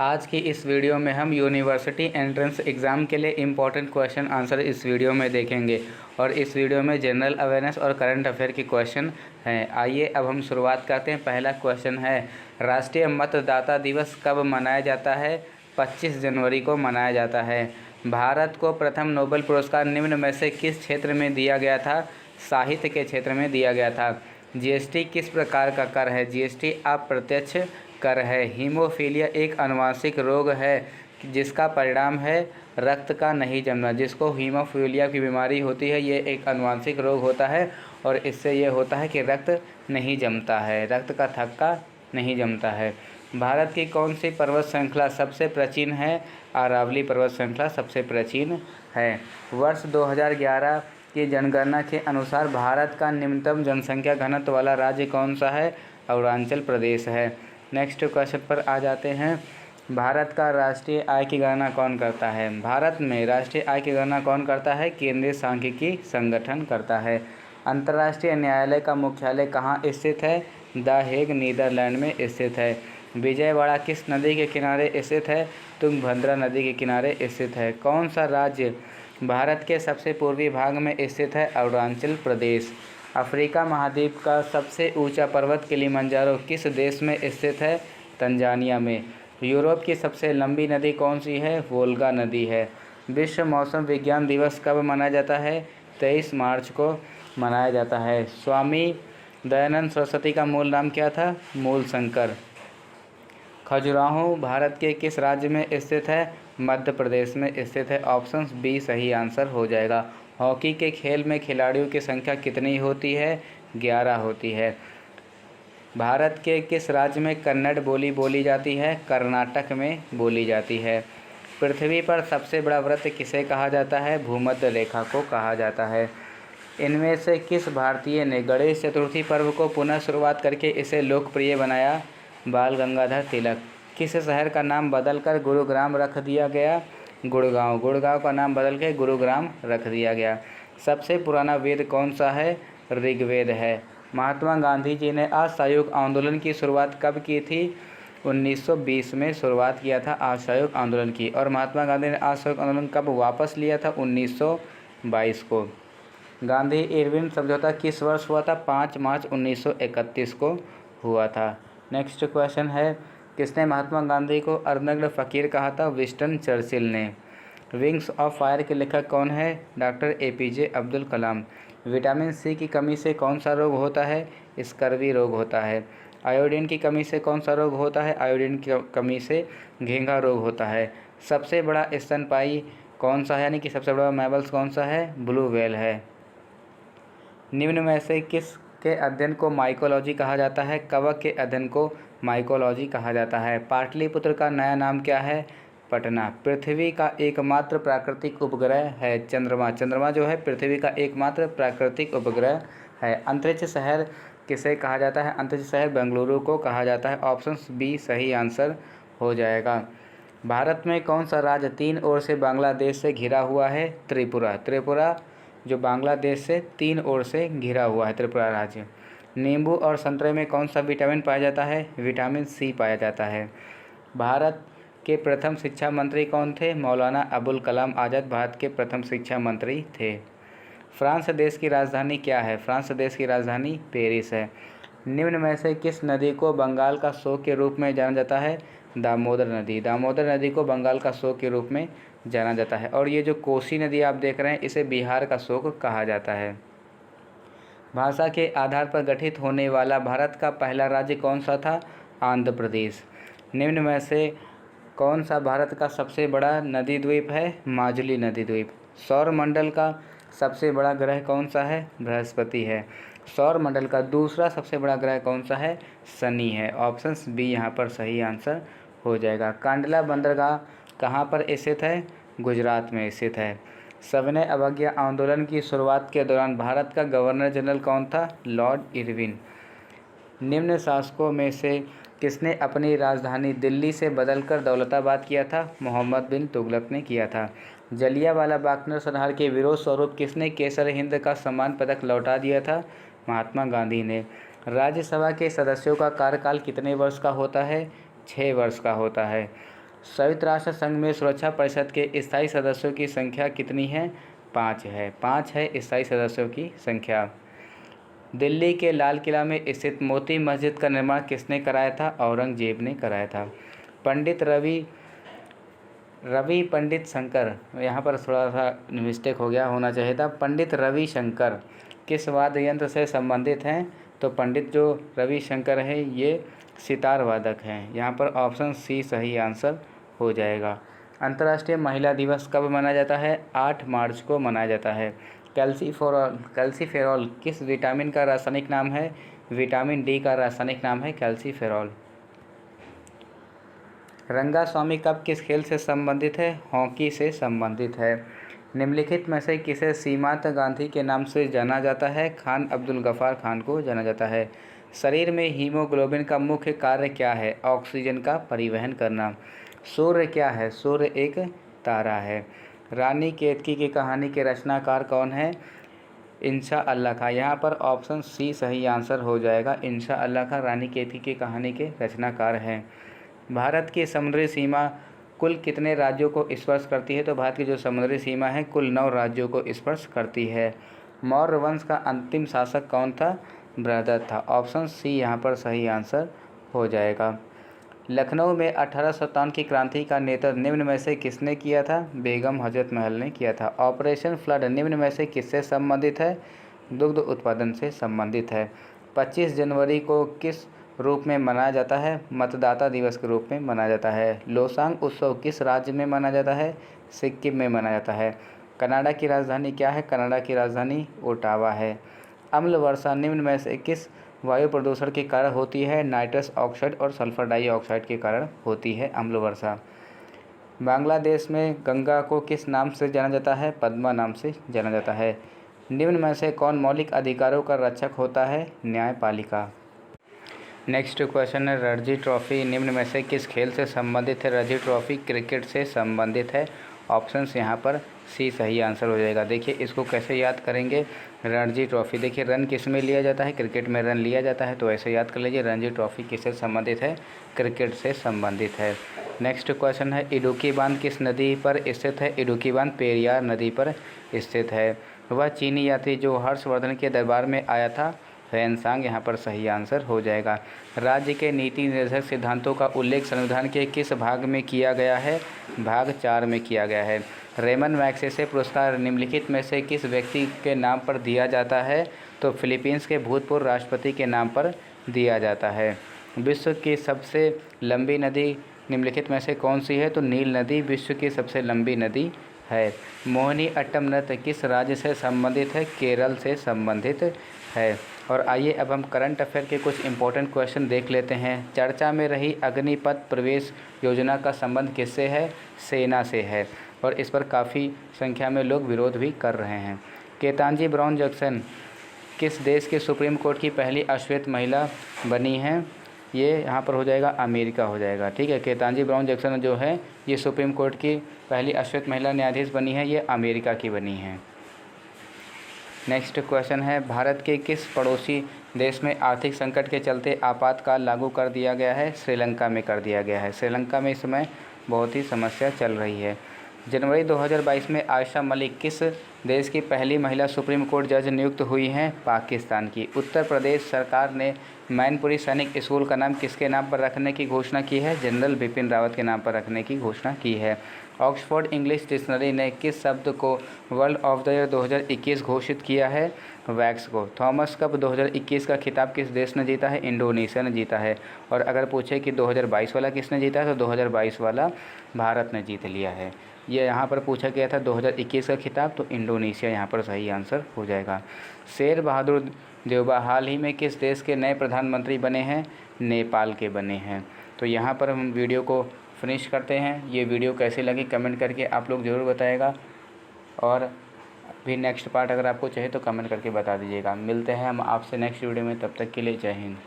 आज की इस वीडियो में हम यूनिवर्सिटी एंट्रेंस एग्ज़ाम के लिए इम्पोर्टेंट क्वेश्चन आंसर इस वीडियो में देखेंगे और इस वीडियो में जनरल अवेयरनेस और करंट अफेयर के क्वेश्चन हैं। आइए अब हम शुरुआत करते हैं। पहला क्वेश्चन है, राष्ट्रीय मतदाता दिवस कब मनाया जाता है? 25 जनवरी को मनाया जाता है। भारत को प्रथम नोबेल पुरस्कार निम्न में से किस क्षेत्र में दिया गया था? साहित्य के क्षेत्र में दिया गया था। जीएसटी किस प्रकार का कर है? जीएसटी अप्रत्यक्ष कर है। हीमोफीलिया एक आनुवांशिक रोग है जिसका परिणाम है रक्त का नहीं जमना। जिसको हीमोफीलिया की बीमारी होती है, ये एक आनुवांशिक रोग होता है और इससे ये होता है कि रक्त नहीं जमता है, रक्त का थक्का नहीं जमता है। भारत की कौन सी पर्वत श्रृंखला सबसे प्राचीन है? अरावली पर्वत श्रृंखला सबसे प्राचीन है। वर्ष 2011 की जनगणना के अनुसार भारत का निम्नतम जनसंख्या घनत्व वाला राज्य कौन सा है? अरुणाचल प्रदेश है। नेक्स्ट क्वेश्चन पर आ जाते हैं। भारत का राष्ट्रीय आय की गणना कौन करता है? भारत में राष्ट्रीय आय की गणना कौन करता है? केंद्रीय सांख्यिकी संगठन करता है। अंतर्राष्ट्रीय न्यायालय का मुख्यालय कहाँ स्थित है? द हेग नीदरलैंड में स्थित है। विजयवाड़ा किस नदी के किनारे स्थित है? तुंगभद्रा नदी के किनारे स्थित है। कौन सा राज्य भारत के सबसे पूर्वी भाग में स्थित है? अरुणाचल प्रदेश। अफ्रीका महाद्वीप का सबसे ऊंचा पर्वत किलिमंजारो किस देश में स्थित है? तंजानिया में। यूरोप की सबसे लंबी नदी कौन सी है? वोल्गा नदी है। विश्व मौसम विज्ञान दिवस कब मनाया जाता है? 23 मार्च को मनाया जाता है। स्वामी दयानंद सरस्वती का मूल नाम क्या था? मूलशंकर। खजुराहो भारत के किस राज्य में स्थित है? मध्य प्रदेश में स्थित है। ऑप्शन बी सही आंसर हो जाएगा। हॉकी के खेल में खिलाड़ियों की संख्या कितनी होती है? 11 होती है। भारत के किस राज्य में कन्नड़ बोली बोली जाती है? कर्नाटक में बोली जाती है। पृथ्वी पर सबसे बड़ा वृत्त किसे कहा जाता है? भूमध्य रेखा को कहा जाता है। इनमें से किस भारतीय ने गणेश चतुर्थी पर्व को पुनः शुरुआत करके इसे लोकप्रिय बनाया? बाल गंगाधर तिलक। किस शहर का नाम बदलकर गुरुग्राम रख दिया गया? गुड़गांव। गुड़गांव का नाम बदल के गुरुग्राम रख दिया गया। सबसे पुराना वेद कौन सा है? ऋग्वेद है। महात्मा गांधी जी ने असहयोग आंदोलन की शुरुआत कब की थी? 1920 में शुरुआत किया था असहयोग आंदोलन की। और महात्मा गांधी ने असहयोग आंदोलन कब वापस लिया था? 1922 को। गांधी इरविन समझौता किस वर्ष हुआ था? 5 मार्च 1931 को हुआ था। नेक्स्ट क्वेश्चन है, किसने महात्मा गांधी को अर्धनग्न फ़कीर कहा था? विंस्टन चर्चिल ने। विंग्स ऑफ फायर के लेखक कौन है? Doctor APJ Abdul Kalam. Vitamin C की कमी से कौन सा रोग होता है? स्कर्वी रोग होता है। आयोडीन की कमी से कौन सा रोग होता है? आयोडीन की कमी से घेंघा रोग होता है। सबसे बड़ा स्तनपायी कौन सा है, यानी कि सबसे बड़ा मैमल्स कौन सा है? ब्लू व्हेल है। निम्न में से किस के अध्ययन को माइकोलॉजी कहा जाता है? कवक के अध्ययन को माइकोलॉजी कहा जाता है। पाटलिपुत्र का नया नाम क्या है? पटना। पृथ्वी का एकमात्र प्राकृतिक उपग्रह है चंद्रमा। चंद्रमा जो है पृथ्वी का एकमात्र प्राकृतिक उपग्रह है। अंतरिक्ष शहर किसे कहा जाता है? अंतरिक्ष शहर बेंगलुरु को कहा जाता है। ऑप्शन बी सही आंसर हो जाएगा। भारत में कौन सा राज्य 3 ओर से बांग्लादेश से घिरा हुआ है? त्रिपुरा। त्रिपुरा जो बांग्लादेश से 3 ओर से घिरा हुआ है, त्रिपुरा राज्य। नींबू और संतरे में कौन सा विटामिन पाया जाता है? विटामिन सी पाया जाता है। भारत के प्रथम शिक्षा मंत्री कौन थे? मौलाना अबुल कलाम आज़ाद भारत के प्रथम शिक्षा मंत्री थे। फ्रांस देश की राजधानी क्या है? फ्रांस देश की राजधानी पेरिस है। निम्न में से किस नदी को बंगाल का शोक के रूप में जाना जाता है? दामोदर नदी। दामोदर नदी को बंगाल का शोक के रूप में जाना जाता है। और ये जो कोसी नदी आप देख रहे हैं, इसे बिहार का शोक कहा जाता है। भाषा के आधार पर गठित होने वाला भारत का पहला राज्य कौन सा था? आंध्र प्रदेश। निम्न में से कौन सा भारत का सबसे बड़ा नदी द्वीप है? माजुली नदी द्वीप। सौरमंडल का सबसे बड़ा ग्रह कौन सा है? बृहस्पति है। सौरमंडल का दूसरा सबसे बड़ा ग्रह कौन सा है? शनि है। ऑप्शन बी यहाँ पर सही आंसर हो जाएगा। कांडला बंदरगाह कहाँ पर स्थित है? गुजरात में स्थित है। सविनय अवज्ञा आंदोलन की शुरुआत के दौरान भारत का गवर्नर जनरल कौन था? Lord Irwin. निम्न शासकों में से किसने अपनी राजधानी दिल्ली से बदलकर दौलताबाद किया था? मोहम्मद बिन तुगलक ने किया था। जलियांवाला बाग नरसंहार के विरोध स्वरूप किसने केसर हिंद का सम्मान पदक लौटा दिया था? महात्मा गांधी ने। राज्यसभा के सदस्यों का कार्यकाल कितने वर्ष का होता है? 6 वर्ष का होता है। संयुक्त राष्ट्र संघ में सुरक्षा परिषद के स्थायी सदस्यों की संख्या कितनी है? 5 है। 5 है स्थायी सदस्यों की संख्या। दिल्ली के लाल किला में स्थित मोती मस्जिद का निर्माण किसने कराया था? औरंगजेब ने कराया था। पंडित रवि पंडित शंकर, यहाँ पर थोड़ा सा मिस्टेक हो गया, होना चाहिए था पंडित रवि शंकर किस वाद्य यंत्र से संबंधित हैं? तो पंडित जो रवि शंकर है ये सितार वादक हैं। यहाँ पर ऑप्शन सी सही आंसर हो जाएगा। अंतर्राष्ट्रीय महिला दिवस कब मनाया जाता है? 8 मार्च को मनाया जाता है। कैल्सीफेरॉल किस विटामिन का रासायनिक नाम है? विटामिन डी का रासायनिक नाम है कैल्सीफेरॉल। रंगास्वामी कप किस खेल से संबंधित है? हॉकी से संबंधित है। निम्नलिखित में से किसे सीमांत गांधी के नाम से जाना जाता है? खान अब्दुल गफ्फार खान को जाना जाता है। शरीर में हीमोग्लोबिन का मुख्य कार्य क्या है? ऑक्सीजन का परिवहन करना। सूर्य क्या है? सूर्य एक तारा है। रानी केतकी की कहानी के रचनाकार कौन है? इंशा अल्लाह खां। यहाँ पर ऑप्शन सी सही आंसर हो जाएगा। इंशा अल्लाह खां रानी केतकी की कहानी के रचनाकार हैं। भारत की समुद्री सीमा कुल कितने राज्यों को स्पर्श करती है? तो भारत की जो समुद्री सीमा है कुल 9 राज्यों को स्पर्श करती है। मौर्य वंश का अंतिम शासक कौन था? बृहदत्त था। ऑप्शन सी यहाँ पर सही आंसर हो जाएगा। लखनऊ में 1857 की क्रांति का नेतृत्व निम्न में से किसने किया था? बेगम हजरत महल ने किया था। ऑपरेशन फ्लड निम्न में से किससे संबंधित है? दुग्ध उत्पादन से संबंधित है। 25 जनवरी को किस रूप में मनाया जाता है? मतदाता दिवस के रूप में मनाया जाता है। लोसांग उत्सव किस राज्य में मनाया जाता है? सिक्किम में मनाया जाता है। कनाडा की राजधानी क्या है? कनाडा की राजधानी ओटावा है। अम्ल वर्षा निम्न में से किस वायु प्रदूषण के कारण होती है? नाइट्रस ऑक्साइड और सल्फर डाइऑक्साइड के कारण होती है अम्ल वर्षा। बांग्लादेश में गंगा को किस नाम से जाना जाता है? पद्मा नाम से जाना जाता है। निम्न में से कौन मौलिक अधिकारों का रक्षक होता है? न्यायपालिका। नेक्स्ट क्वेश्चन है रणजी ट्रॉफी निम्न में से किस खेल से संबंधित है? रणजी ट्रॉफी क्रिकेट से संबंधित है। ऑप्शंस यहाँ पर सी सही आंसर हो जाएगा। देखिए इसको कैसे याद करेंगे? रणजी ट्रॉफी, देखिए रन किस में लिया जाता है? क्रिकेट में रन लिया जाता है, तो ऐसे याद कर लीजिए रणजी ट्रॉफी किससे संबंधित है? क्रिकेट से संबंधित है। नेक्स्ट क्वेश्चन है इडुक्की बांध किस नदी पर स्थित है? इडुक्की बांध पेरियार नदी पर स्थित है। वह चीनी यात्री जो हर्षवर्धन के दरबार में आया था? फैनसांग यहाँ पर सही आंसर हो जाएगा। राज्य के नीति निर्देशक सिद्धांतों का उल्लेख संविधान के किस भाग में किया गया है? भाग 4 में किया गया है। रेमन मैग्सेसे पुरस्कार निम्नलिखित में से किस व्यक्ति के नाम पर दिया जाता है? तो फिलीपींस के भूतपूर्व राष्ट्रपति के नाम पर दिया जाता है। विश्व की सबसे लंबी नदी निम्नलिखित में से कौन सी है? तो नील नदी विश्व की सबसे लंबी नदी है। मोहिनी अट्टम नृत्य किस राज्य से संबंधित है? केरल से संबंधित है। और आइए अब हम करंट अफेयर के कुछ इंपॉर्टेंट क्वेश्चन देख लेते हैं। चर्चा में रही अग्निपथ प्रवेश योजना का संबंध किससे है? सेना से है और इस पर काफ़ी संख्या में लोग विरोध भी कर रहे हैं। केतांजी ब्राउन जैक्सन किस देश के सुप्रीम कोर्ट की पहली अश्वेत महिला बनी है? ये यहाँ पर हो जाएगा अमेरिका हो जाएगा। ठीक है, केतांजी ब्राउन जैक्सन जो है ये सुप्रीम कोर्ट की पहली अश्वेत महिला न्यायाधीश बनी है, ये अमेरिका की बनी है। नेक्स्ट क्वेश्चन है भारत के किस पड़ोसी देश में आर्थिक संकट के चलते आपातकाल लागू कर दिया गया है? श्रीलंका में कर दिया गया है। श्रीलंका में इस समय बहुत ही समस्या चल रही है। जनवरी 2022 में आयशा मलिक किस देश की पहली महिला सुप्रीम कोर्ट जज नियुक्त हुई हैं? पाकिस्तान की। उत्तर प्रदेश सरकार ने मैनपुरी सैनिक स्कूल का नाम किसके नाम पर रखने की घोषणा की है? जनरल बिपिन रावत के नाम पर रखने की घोषणा की है। ऑक्सफोर्ड इंग्लिश डिक्शनरी ने किस शब्द को वर्ल्ड ऑफ द ईयर 2021 घोषित किया है? वैक्स को। थॉमस कप 2021 का खिताब किस देश ने जीता है? इंडोनेशिया ने जीता है। और अगर पूछे कि 2022 वाला किसने जीता है, तो 2022 वाला भारत ने जीत लिया है। ये यहाँ पर पूछा गया था 2021 का खिताब, तो इंडोनेशिया यहाँ पर सही आंसर हो जाएगा। शेर बहादुर देवबा हाल ही में किस देश के नए प्रधानमंत्री बने हैं? नेपाल के बने हैं। तो यहाँ पर हम वीडियो को फिनिश करते हैं। ये वीडियो कैसी लगी कमेंट करके आप लोग ज़रूर बताएगा, और भी नेक्स्ट पार्ट अगर आपको चाहिए तो कमेंट करके बता दीजिएगा। मिलते हैं हम आपसे नेक्स्ट वीडियो में, तब तक के लिए जय हिंद।